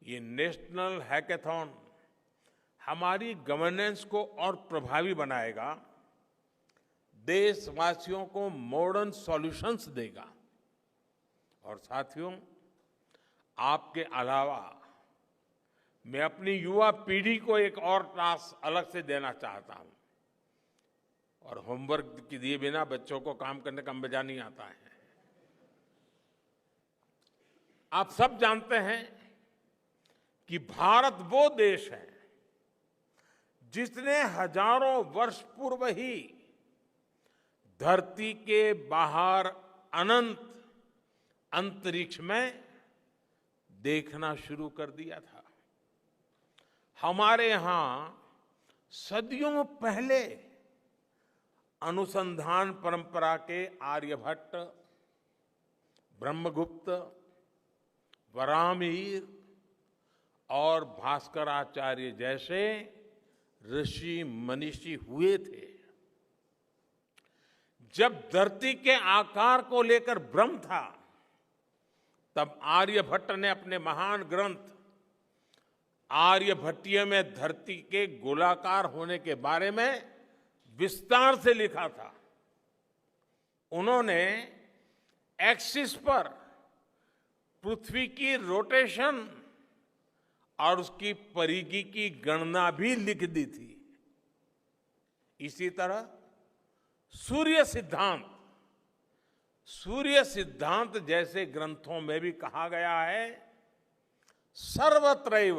ये national hackathon हमारी governance को और प्रभावी बनाएगा, देशवासियों को मॉडर्न सॉल्यूशंस देगा। और साथियों, आपके अलावा मैं अपनी युवा पीढ़ी को एक और टास्क अलग से देना चाहता हूं। और होमवर्क के दिए बिना बच्चों को काम करने का मजा नहीं आता है। आप सब जानते हैं कि भारत वो देश है जिसने हजारों वर्ष पूर्व ही धरती के बाहर अनंत अंतरिक्ष में देखना शुरू कर दिया था। हमारे यहां सदियों पहले अनुसंधान परंपरा के आर्यभट्ट, ब्रह्मगुप्त, वराहमिहिर और भास्कराचार्य जैसे ऋषि मनीषी हुए थे। जब धरती के आकार को लेकर भ्रम था, तब आर्यभट्ट ने अपने महान ग्रंथ आर्यभट्टीय में धरती के गोलाकार होने के बारे में विस्तार से लिखा था। उन्होंने एक्सिस पर पृथ्वी की रोटेशन और उसकी परिधि की गणना भी लिख दी थी। इसी तरह सूर्य सिद्धांत जैसे ग्रंथों में भी कहा गया है, सर्वत्रैव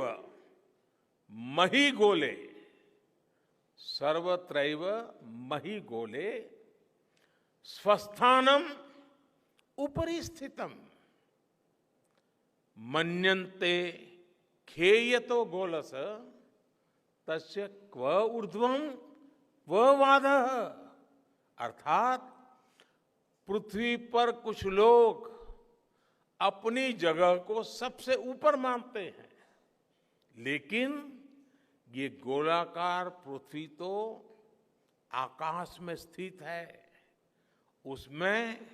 महिगोले, सर्वत्रैव महिगोले स्वस्थानम उपरि स्थितम मन्यन्ते खेयतो गोलस तस्य क्व ऊर्ध्वं क्व वादः। अर्थात पृथ्वी पर कुछ लोग अपनी जगह को सबसे ऊपर मानते हैं, लेकिन ये गोलाकार पृथ्वी तो आकाश में स्थित है। उसमें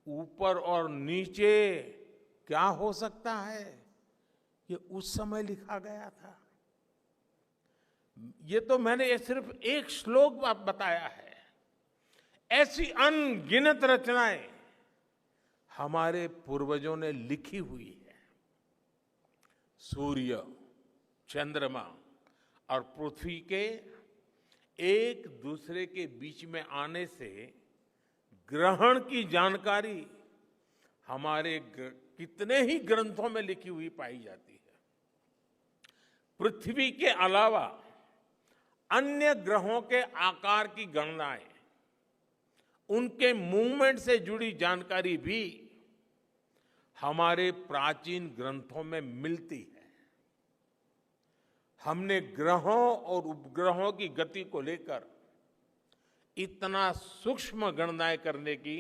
ऊपर और नीचे क्या हो सकता है, ये उस समय लिखा गया था। ये तो मैंने सिर्फ एक श्लोक बताया है। ऐसी अनगिनत रचनाएं हमारे पूर्वजों ने लिखी हुई है। सूर्य, चंद्रमा और पृथ्वी के एक दूसरे के बीच में आने से ग्रहण की जानकारी हमारे कितने ही ग्रंथों में लिखी हुई पाई जाती है। पृथ्वी के अलावा अन्य ग्रहों के आकार की गणनाएं, उनके मूवमेंट से जुड़ी जानकारी भी हमारे प्राचीन ग्रंथों में मिलती है। हमने ग्रहों और उपग्रहों की गति को लेकर इतना सूक्ष्म गणनाएं करने की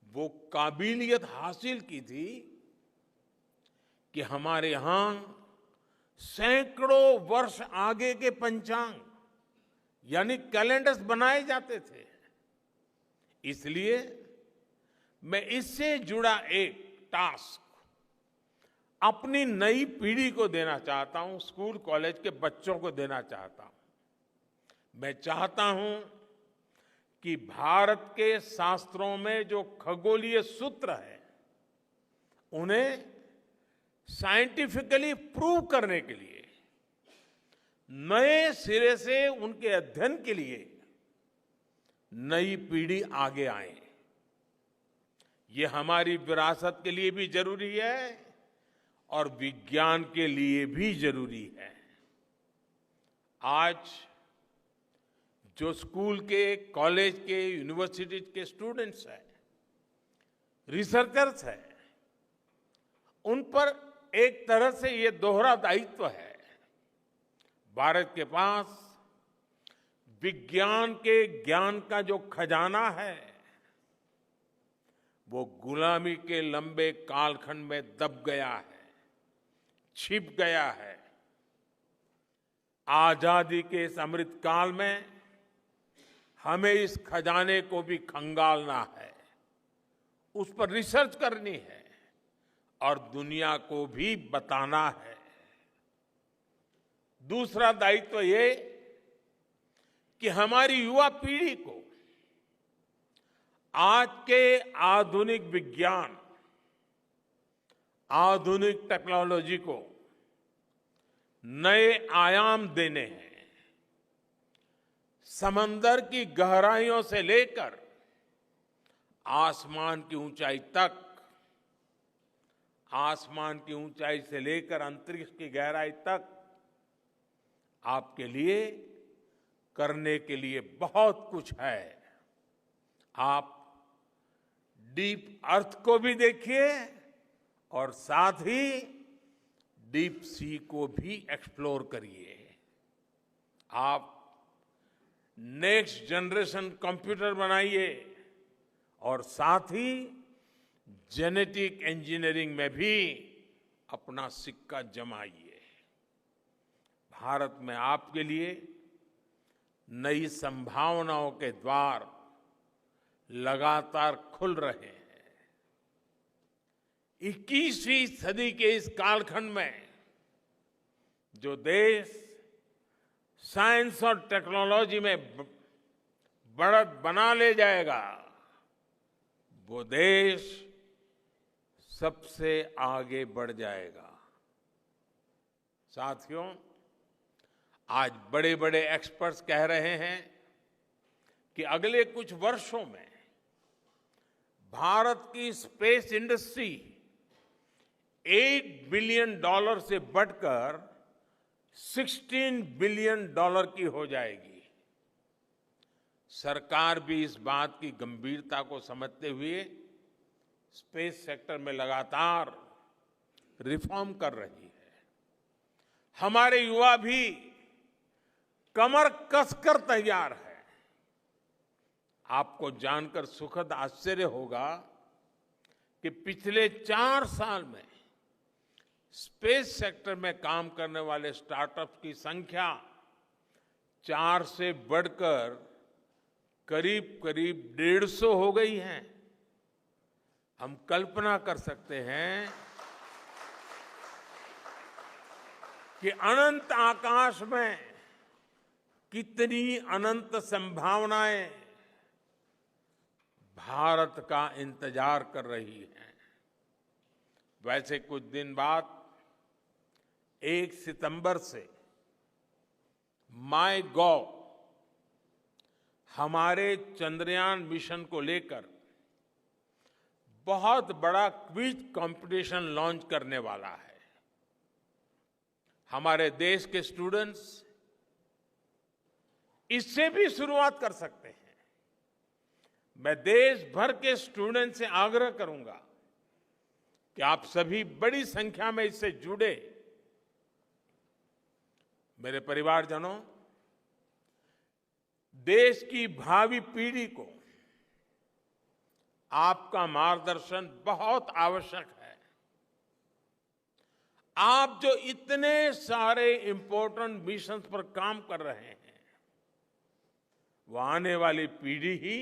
वो काबिलियत हासिल की थी कि हमारे यहां सैकड़ों वर्ष आगे के पंचांग यानी कैलेंडर्स बनाए जाते थे। इसलिए मैं इससे जुड़ा एक टास्क अपनी नई पीढ़ी को देना चाहता हूं, स्कूल कॉलेज के बच्चों को देना चाहता हूं। मैं चाहता हूं कि भारत के शास्त्रों में जो खगोलीय सूत्र है, उन्हें साइंटिफिकली प्रूव करने के लिए, नए सिरे से उनके अध्ययन के लिए नई पीढ़ी आगे आए। ये हमारी विरासत के लिए भी जरूरी है और विज्ञान के लिए भी जरूरी है। आज जो स्कूल के, कॉलेज के, यूनिवर्सिटी के स्टूडेंट्स हैं, रिसर्चर्स हैं, उन पर एक तरह से ये दोहरा दायित्व है। भारत के पास विज्ञान के ज्ञान का जो खजाना है, वो गुलामी के लंबे कालखंड में दब गया है, छिप गया है। आजादी के इस अमृत काल में हमें इस खजाने को भी खंगालना है, उस पर रिसर्च करनी है और दुनिया को भी बताना है। दूसरा दायित्व ये कि हमारी युवा पीढ़ी को आज के आधुनिक विज्ञान, आधुनिक टेक्नोलॉजी को नए आयाम देने हैं। समंदर की गहराइयों से लेकर आसमान की ऊंचाई तक, आसमान की ऊंचाई से लेकर अंतरिक्ष की गहराई तक आपके लिए करने के लिए बहुत कुछ है। आप डीप अर्थ को भी देखिए और साथ ही डीप सी को भी एक्सप्लोर करिए। आप नेक्स्ट जनरेशन कंप्यूटर बनाइए और साथ ही जेनेटिक इंजीनियरिंग में भी अपना सिक्का जमाइए। भारत में आपके लिए नई संभावनाओं के द्वार लगातार खुल रहे हैं। 21वीं सदी के इस कालखंड में जो देश साइंस और टेक्नोलॉजी में बढ़त बना ले जाएगा, वो देश सबसे आगे बढ़ जाएगा। साथियों, आज बड़े बड़े एक्सपर्ट्स कह रहे हैं कि अगले कुछ वर्षों में भारत की स्पेस इंडस्ट्री $8 बिलियन से बढ़कर $16 बिलियन की हो जाएगी। सरकार भी इस बात की गंभीरता को समझते हुए स्पेस सेक्टर में लगातार रिफॉर्म कर रही है। हमारे युवा भी कमर कसकर तैयार है। आपको जानकर सुखद आश्चर्य होगा कि पिछले 4 साल में स्पेस सेक्टर में काम करने वाले स्टार्टअप्स की संख्या 4 से बढ़कर करीब करीब 150 हो गई है। हम कल्पना कर सकते हैं कि अनंत आकाश में कितनी अनंत संभावनाएं भारत का इंतजार कर रही हैं। वैसे कुछ दिन बाद 1 सितंबर से माईगॉव हमारे चंद्रयान मिशन को लेकर बहुत बड़ा क्विज कंपटीशन लॉन्च करने वाला है। हमारे देश के स्टूडेंट्स इससे भी शुरुआत कर सकते हैं। मैं देश भर के स्टूडेंट से आग्रह करूंगा कि आप सभी बड़ी संख्या में इससे जुड़े। मेरे परिवारजनों, देश की भावी पीढ़ी को आपका मार्गदर्शन बहुत आवश्यक है। आप जो इतने सारे इंपॉर्टेंट मिशंस पर काम कर रहे हैं, वो आने वाली पीढ़ी ही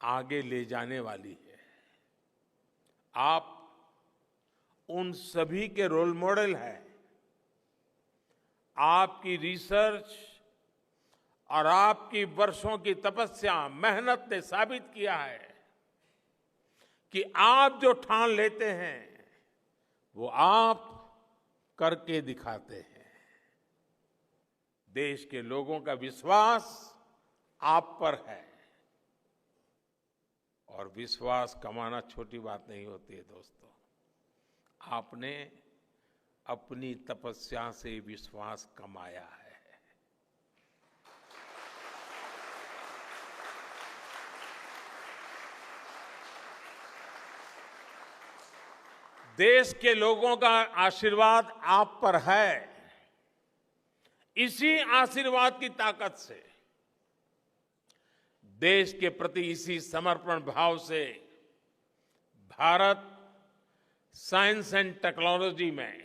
आगे ले जाने वाली है। आप उन सभी के रोल मॉडल हैं। आपकी रिसर्च और आपकी वर्षों की तपस्या, मेहनत ने साबित किया है कि आप जो ठान लेते हैं वो आप करके दिखाते हैं। देश के लोगों का विश्वास आप पर है और विश्वास कमाना छोटी बात नहीं होती है दोस्तों। आपने अपनी तपस्या से विश्वास कमाया है। देश के लोगों का आशीर्वाद आप पर है। इसी आशीर्वाद की ताकत से, देश के प्रति इसी समर्पण भाव से भारत साइंस एंड टेक्नोलॉजी में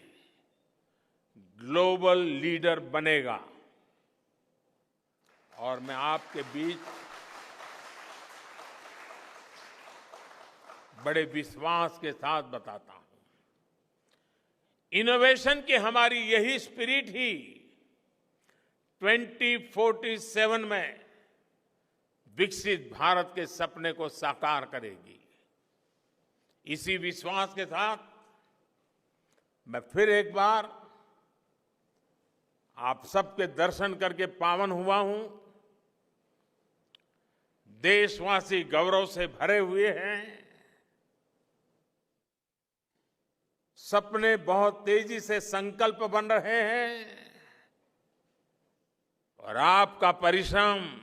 ग्लोबल लीडर बनेगा। और मैं आपके बीच बड़े विश्वास के साथ बताता हूं। इनोवेशन की हमारी यही स्पिरिट ही 2047 में विकसित भारत के सपने को साकार करेगी। इसी विश्वास के साथ मैं फिर एक बार आप सबके दर्शन करके पावन हुआ हूं। देशवासी गौरव से भरे हुए हैं। सपने बहुत तेजी से संकल्प बन रहे हैं और आपका परिश्रम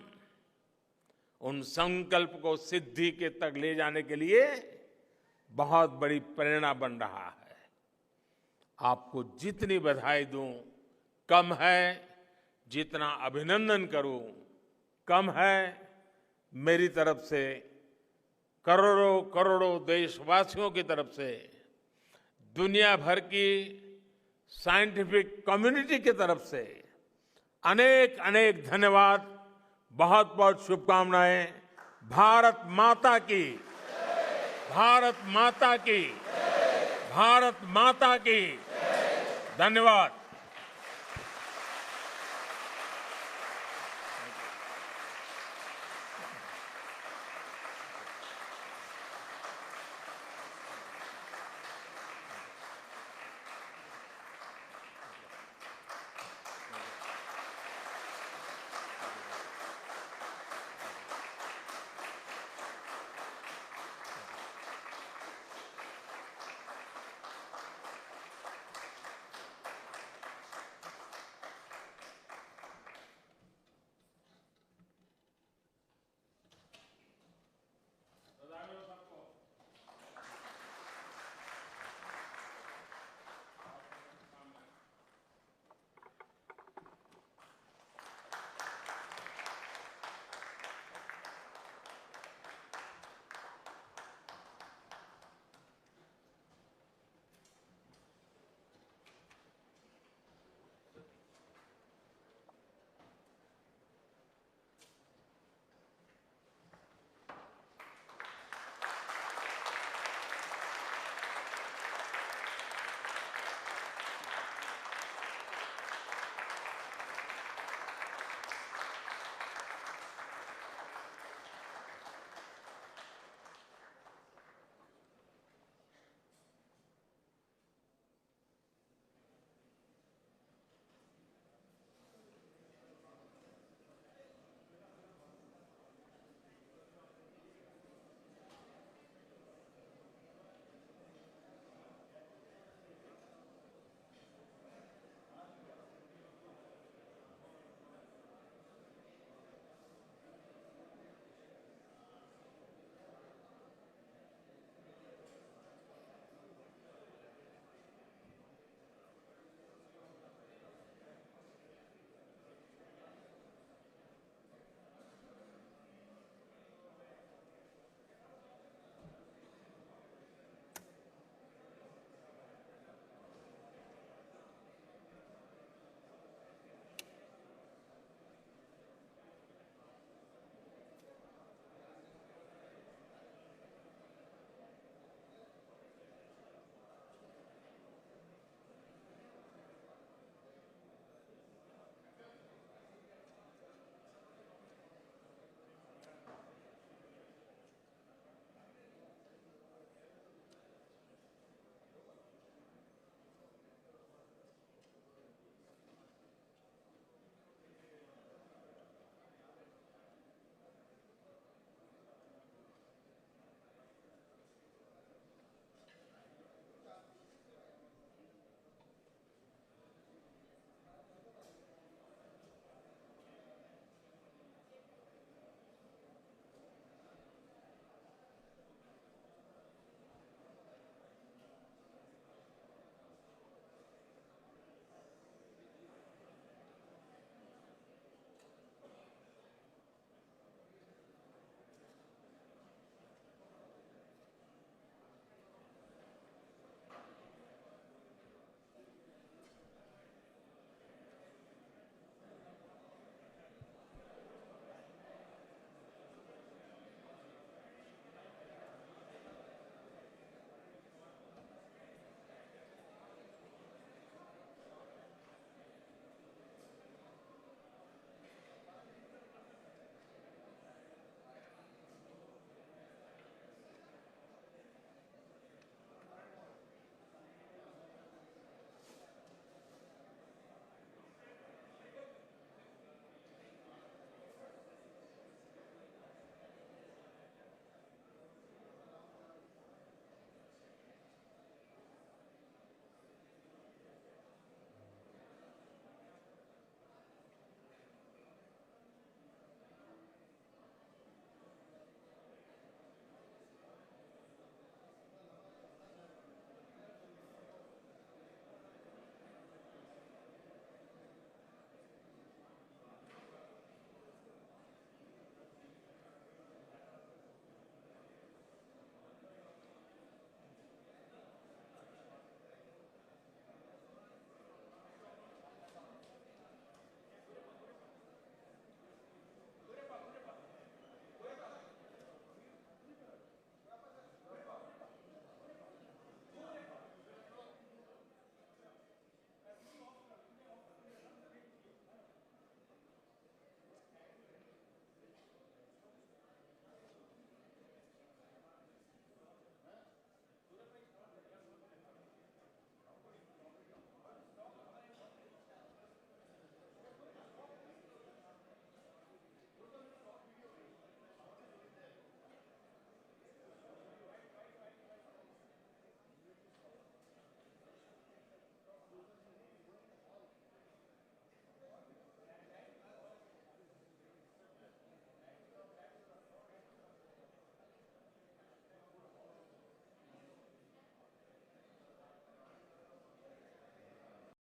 उन संकल्प को सिद्धि के तक ले जाने के लिए बहुत बड़ी प्रेरणा बन रहा है। आपको जितनी बधाई दूं कम है, जितना अभिनंदन करूं कम है। मेरी तरफ से करोड़ों करोड़ों देशवासियों की तरफ से, दुनिया भर की साइंटिफिक कम्युनिटी की तरफ से अनेक अनेक धन्यवाद, बहुत बहुत शुभकामनाएं। भारत माता की, भारत माता की, भारत माता की। धन्यवाद।